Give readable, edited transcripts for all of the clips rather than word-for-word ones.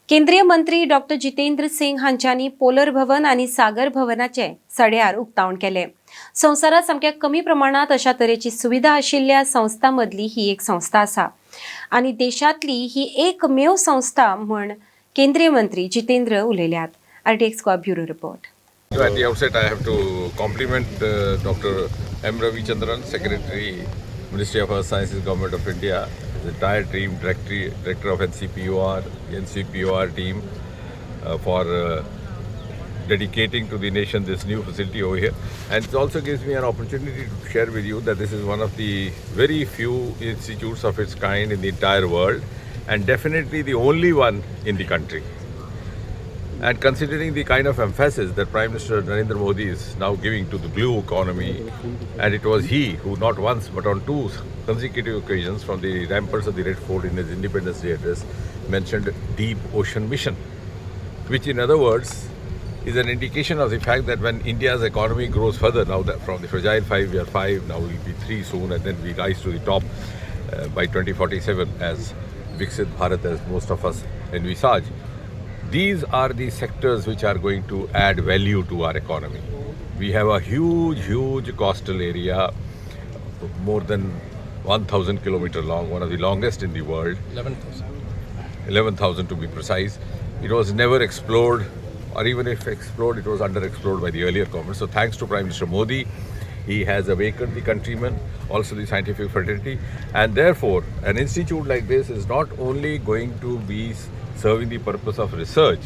केंद्रीय मंत्री doctor Jitendra Singh हांच्यांनी polar भवन आणि सागर भवनाचे सड्यार उक्तावण केले। संवसारात सामक्या कमी प्रमाणात अशा तरेची सुविधा आशिल्ल्या संस्थांमदली ही एक संस्था आसा आणि देशातली ही एकमेव संस्था म्हण केंद्रीय मंत्री जितेंद्र उलयल्यात। RTX Goa bureau report. At the outset, I have to compliment Dr. M. Ravichandran, Secretary, Ministry of Earth Sciences, Government of India, the entire team, Director of NCPOR, the NCPOR team, for dedicating to the nation this new facility over here. And it also gives me an opportunity to share with you that this is one of the very few institutes of its kind in the entire world, and definitely the only one in the country. And considering the kind of emphasis that Prime Minister Narendra Modi is now giving to the blue economy, and it was he who not once but on two consecutive occasions from the ramparts of the Red Fort in his Independence Day address mentioned Deep Ocean Mission, which in other words is an indication of the fact that when India's economy grows further, now that from the fragile 5 we are 5, now we'll be 3 soon, and then we rise to the top by 2047 as Viksit Bharat, as most of us envisage. These are the sectors which are going to add value to our economy. We have a huge coastal area, more than 1,000 kilometers long, one of the longest in the world. 11,000 to be precise. It was never explored, or even if explored, it was underexplored by the earlier government. So thanks to Prime Minister Modi, he has awakened the countrymen, also the scientific fraternity, and therefore an institute like this is not only going to be serving the purpose of research,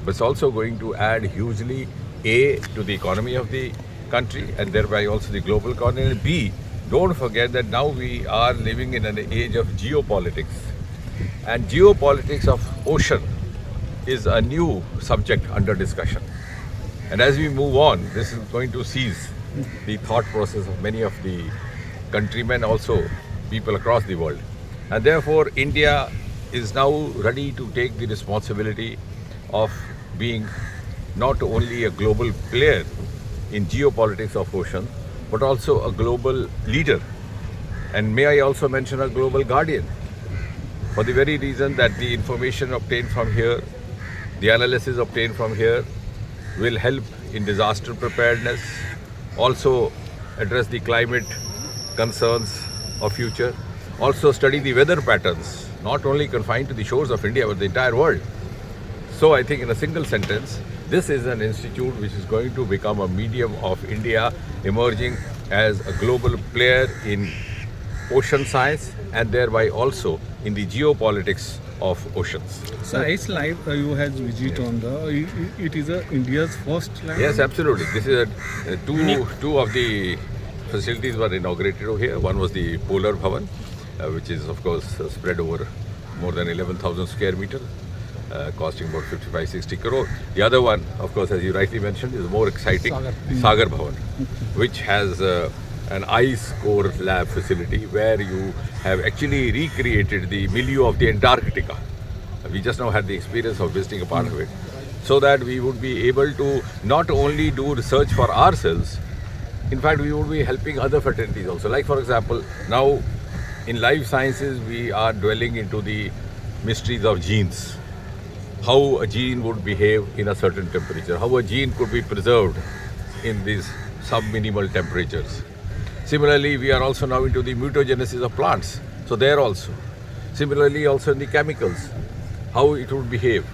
but it's also going to add hugely A, to the economy of the country and thereby also the global economy, and B, don't forget that now we are living in an age of geopolitics, and geopolitics of ocean is a new subject under discussion. And as we move on, this is going to seize the thought process of many of the countrymen, also people across the world. And therefore, India is now ready to take the responsibility of being not only a global player in geopolitics of ocean, but also a global leader. And may I also mention a global guardian, for the very reason that the information obtained from here, the analysis obtained from here will help in disaster preparedness, also address the climate concerns of future, also study the weather patterns, not only confined to the shores of India, but the entire world. So I think in a single sentence, this is an institute which is going to become a medium of India emerging as a global player in ocean science and thereby also in the geopolitics of oceans. So it's live you has visit on the it is India's first land. Yes, absolutely. This is two of the facilities were inaugurated over here. One was the Polar Bhavan, which is of course spread over more than 11,000 square meters, costing about 55-60 crore. The other one, of course, as you rightly mentioned, is more exciting, Sagar Bhavan, which has an ice core lab facility where you have actually recreated the milieu of the Antarctica. We just now had the experience of visiting a part of it, so that we would be able to not only do research for ourselves, in fact, we would be helping other fraternities also. Like for example, now in life sciences, we are dwelling into the mysteries of genes. How a gene would behave in a certain temperature, how a gene could be preserved in these sub-minimal temperatures. Similarly, we are also now into the mutagenesis of plants. So there also. Similarly, also in the chemicals, how it would behave.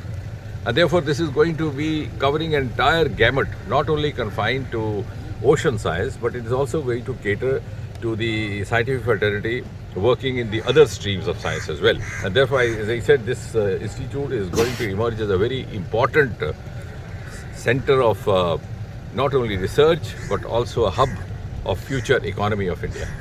And therefore, this is going to be covering an entire gamut, not only confined to ocean science, but it is also going to cater to the scientific fraternity working in the other streams of science as well. And therefore, as I said, this institute is going to emerge as a very important center of not only research, but also a hub of future economy of India.